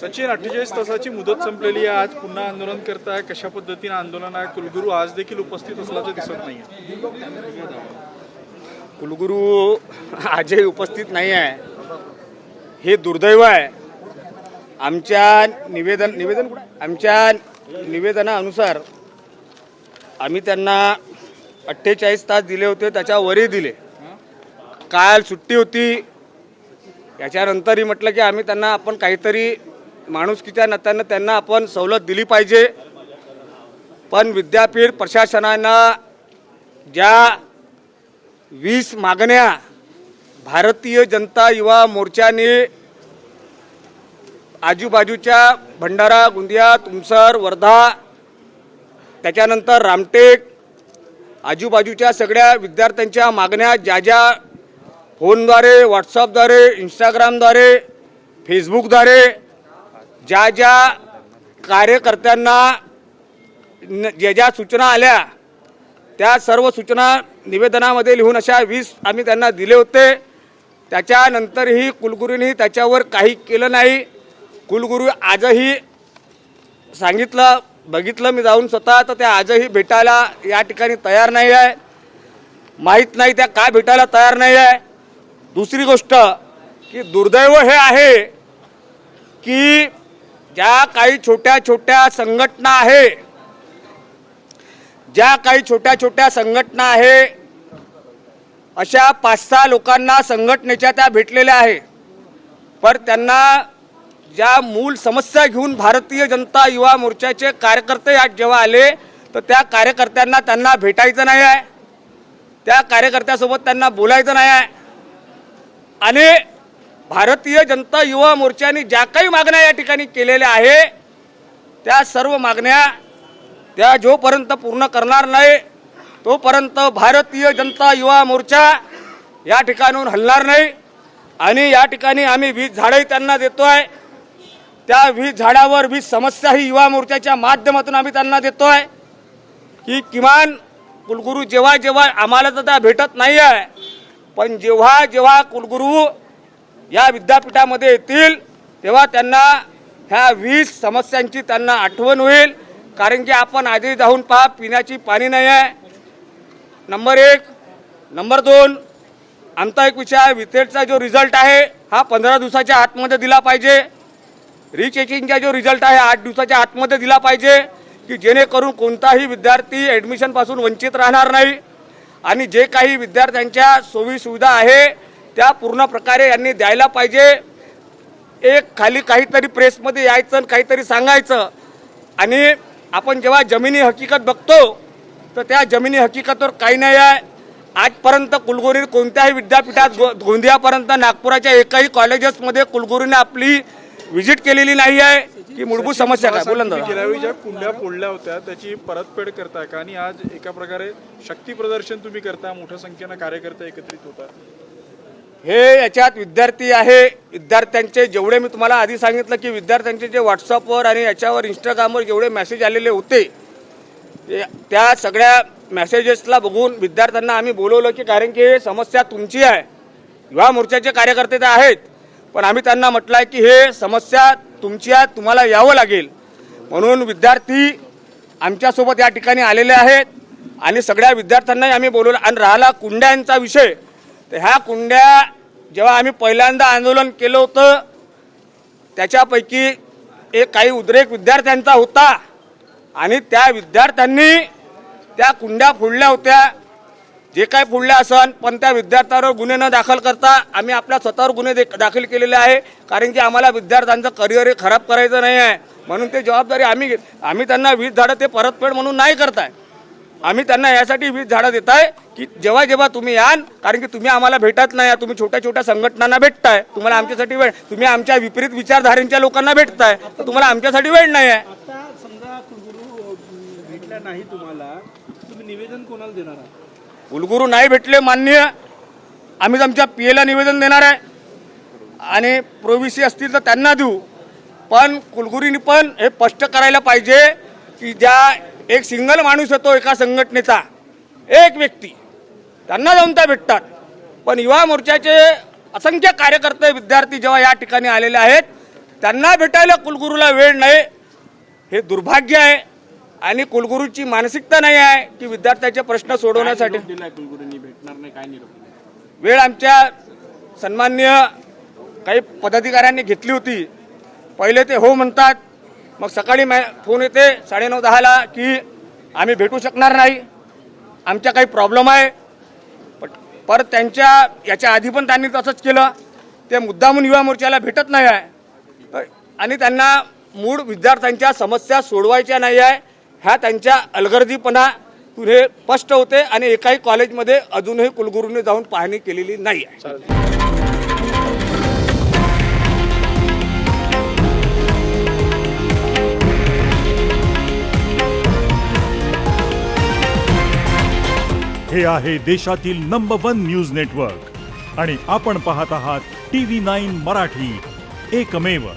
सचिन 48 तासाची मुदत संपलेली आहे. आज पुन्हा आंदोलन करताय. कशा पद्धतीने आंदोलन आहे? कुलगुरू आज देखील उपस्थित असल्याचं दिसत नाहीये. कुलगुरू आजही उपस्थित नाही आहे, हे दुर्दैव आहे. आमच्या निवेदनानुसार आम्ही त्यांना 48 तास दिले होते, त्याच्यावरही दिले. काल सुट्टी होती, याच्यानंतरही म्हटलं की आम्ही त्यांना आपण काहीतरी माणुसकीच्या नात्यानं त्यांना आपण सवलत दिली पाहिजे. पण विद्यापीठ प्रशासनानं ज्या 20 मागण्या भारतीय जनता युवा मोर्चाने आजूबाजूच्या भंडारा, गोंदिया, तुमसर, वर्धा, त्याच्यानंतर रामटेक आजूबाजूच्या सगळ्या विद्यार्थ्यांच्या मागण्या ज्या फोनद्वारे, व्हॉट्सअपद्वारे, इंस्टाग्रामद्वारे, फेसबुकद्वारे ज्या कार्यकर्त्यांना ज्या सूचना आल्या त्या सर्व सूचना निवेदनामध्ये लिहून अशा 20 आम्ही त्यांना दिले होते. त्याच्यानंतरही कुलगुरूंनी त्याच्यावर काही केलं नाही. कुलगुरू आजही सांगितलं, बघितलं मी जाऊन स्वतः, तर त्या आजही भेटायला या ठिकाणी तयार नाही आहे. माहीत नाही त्या काय भेटायला तयार नाही आहे. दुसरी गोष्ट की दुर्दैव हे आहे की ज्या काही छोट्या छोट्या संघटना आहे, अशा 5-6 लोकांना संघटनेच्या त्या भेटलेल्या आहे. पण त्यांना ज्या मूळ समस्या घेऊन भारतीय जनता युवा मोर्चाचे कार्यकर्ते आज जेव्हा आले तर त्या कार्यकर्त्यांना त्यांना भेटायचं नाही आहे, त्या कार्यकर्त्यासोबत त्यांना बोलायचं नाही आहे. आणि भारतीय जनता युवा मोर्चाने ज्या काही मागण्या या ठिकाणी केलेल्या आहे त्या सर्व मागण्या त्या जोपर्यंत पूर्ण करणार नाही तोपर्यंत भारतीय जनता युवा मोर्चा या ठिकाणून हलणार नाही. आणि या ठिकाणी आम्ही 20 झाडंही त्यांना देतोय. त्या 20 झाडावर 20 समस्या ही युवा मोर्चाच्या माध्यमातून आम्ही त्यांना देतोय की किमान कुलगुरू जेव्हा आम्हाला तर त्या भेटत नाही आहे, पण जेव्हा कुलगुरू या विद्यापीठामध्ये येतील तेव्हा त्यांना ह्या 20 समस्यांची त्यांना आठवण होईल. कारण की आपण आधी जाऊन पहा, पिण्याची पाणी नाही आहे, नंबर 1. नंबर 2, आमचा एक विषय आहे, वितेडचा जो रिझल्ट आहे हा 15 दिवसाच्या आतमध्ये दिला पाहिजे. रिचेकिंगचा जो रिझल्ट आहे 8 दिवसाच्या आतमध्ये दिला पाहिजे, की जेणेकरून कोणताही विद्यार्थी ॲडमिशनपासून वंचित राहणार नाही. आणि जे काही विद्यार्थ्यांच्या सोयीसुविधा आहे त्या पूर्ण प्रकारे यांनी द्यायला पाहिजे. एक खाली काहीतरी प्रेसमध्ये यायचं आणि काहीतरी सांगायचं, आणि आपण जेव्हा जमिनी हकीकत बघतो तर त्या जमिनी हकीकतवर काही नाही आहे. आजपर्यंत कुलगुरूंनी कोणत्याही विद्यापीठात गोंदियापर्यंत नागपुराच्या एकही कॉलेजेसमध्ये कुलगुरूंनी आपली व्हिजिट केलेली नाही आहे की मूलभूत समस्या काय. बोला ना. गेल्या वेळी ज्या कुंड्या फोडल्या होत्या त्याची परतफेड करताय का? आणि आज एका प्रकारे शक्ती प्रदर्शन तुम्ही करता, मोठ्या संख्येनं कार्यकर्ते एकत्रित होतात. हे याच्यात विद्यार्थी आहे, विद्यार्थ्यांचे जेवढे मी तुम्हाला आधी सांगितलं की विद्यार्थ्यांचे जे व्हॉट्सअपवर आणि याच्यावर इंस्टाग्रामवर जेवढे मेसेज आलेले होते त्या सगळ्या मेसेजेसला बघून विद्यार्थ्यांना आम्ही बोलवलं की कारण की हे समस्या तुमची आहे, युवा मोर्चाचे कार्यकर्ते तर आहेत, पण आम्ही त्यांना म्हटलं आहे की हे समस्या तुमची आहे, तुम्हाला यावं लागेल. म्हणून विद्यार्थी आमच्यासोबत या ठिकाणी आलेले आहेत आणि सगळ्या विद्यार्थ्यांनाही आम्ही बोलवलं. आणि राहिला कुंड्यांचा विषय, तर ह्या कुंड्या जेव्हा आम्ही पहिल्यांदा आंदोलन केलं होतं त्याच्यापैकी एक काही उद्रेक विद्यार्थ्यांचा होता आणि त्या विद्यार्थ्यांनी त्या कुंड्या फोडल्या होत्या. जे काही फोडल्या असन, पण त्या विद्यार्थ्यांवर गुन्हे न दाखल करता आम्ही आपल्या स्वतःवर गुन्हे दाखल केलेले आहे. कारण की आम्हाला विद्यार्थ्यांचं करिअर खराब करायचं नाही आहे. म्हणून ते जबाबदारी आम्ही त्यांना 20 झाडं ते परतफेड म्हणून नाही करताय. आम्ही त्यांना यासाठी 20 झाडं देत आहे की जेव्हा तुम्ही याल, कारण की तुम्ही आम्हाला भेटत नाही, तुम्ही छोट्या छोट्या संघटनांना भेटताय, तुम्हाला आमच्यासाठी वेळ, तुम्ही आमच्या विपरीत विचारधारेच्या लोकांना भेटताय, तर तुम्हाला आमच्यासाठी वेळ नाही आहे. आता समजा कुलगुरू भेटला नाही तुम्हाला, तुम्ही निवेदन कोणाला देणार आहात? कुलगुरू नाही भेटले मान्य, आम्ही आमच्या पीएला निवेदन देणार आहे आणि प्रोव्हीसी असतील तर त्यांना देऊ. पण कुलगुरूंनी पण हे स्पष्ट करायला पाहिजे की ज्या एक सिंगल माणूस येतो एका संघटनेचा, एक व्यक्ती, त्यांना जाऊन त्या भेटतात. पण युवा मोर्चाचे असंख्य कार्यकर्ते विद्यार्थी जेव्हा या ठिकाणी आलेले आहेत त्यांना भेटायला कुलगुरूला वेळ नाही, हे दुर्भाग्य आहे. आणि कुलगुरूची मानसिकता नाही आहे की विद्यार्थ्याचे प्रश्न सोडवण्यासाठी. कुलगुरूंनी भेटणार नाही, काय निरोप दिला? वेळ आमच्या सन्माननीय काही पदाधिकाऱ्यांनी घेतली होती. पहिले ते हो म्हणतात, मग सकाळी फोन येते 9:30-10ला की आम्ही भेटू शकणार नाही, आमच्या काही प्रॉब्लेम आहे. परत त्यांच्या याच्या आधी पण त्यांनी तसंच केलं. ते मुद्दामून युवा मोर्चाला भेटत नाही आहे आणि त्यांना मूळ विद्यार्थ्यांच्या समस्या सोडवायच्या नाही आहे. ह्या त्यांच्या अलगर्जीपणा हे स्पष्ट होते आणि एकाही कॉलेजमध्ये अजूनही कुलगुरूंनी जाऊन पाहणी केलेली नाही आहे. हे आहे देशातील नंबर 1 न्यूज नेटवर्क आणि आपण पाहत आहात TV9 मराठी, एकमेव.